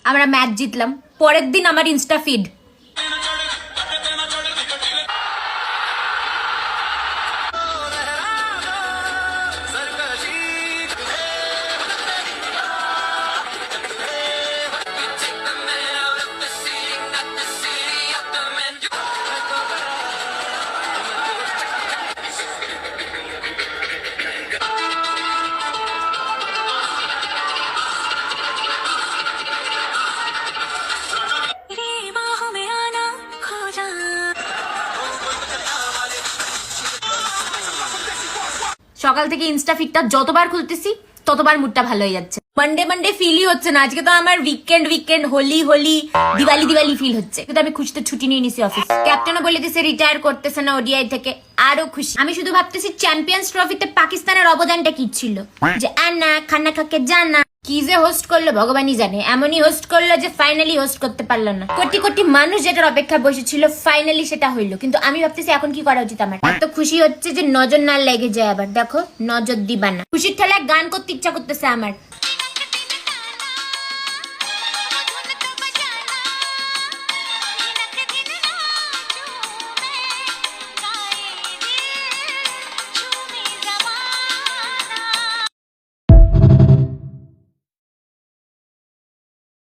আমরা ম্যাচ জিতলাম। পরের দিন আমার ইনস্টা ফিড সকাল থেকে ইনস্টা ফিডটা যতবার খুলতেছি ততবার মুডটা ভালো হয়ে যাচ্ছে। মানডে মানডে ফিলই হচ্ছে না, আজকে তো আমার উইকেন্ড হোলি দিওয়ালি ফিল হচ্ছে। কিন্তু আমি খুশিতে ছুটি নিয়ে নিছি অফিস। ক্যাপ্টেনও বলে দিছে রিটায়ার করতেছে না ওডিআই থেকে, আরো খুশি। আমি শুধু ভাবতেছি চ্যাম্পিয়ন্স ট্রফিতে পাকিস্তানের অবদানটা কি ছিল, যে আন্না খান্না খাকে জানা কি যে হোস্ট করলো ভগবানই জানে। এমনই হোস্ট করলো যে ফাইনালি হোস্ট করতে পারলো না। কোটি কোটি মানুষ যেটার অপেক্ষা বসেছিল ফাইনালি সেটা হইলো। কিন্তু আমি ভাবতেছি এখন কি করা উচিত আমার। এত খুশি হচ্ছে যে নজর না লেগে যায়। আবার দেখো নজর দিবা না। খুশির ঠেলায় গান করতে ইচ্ছা করতেছে আমার।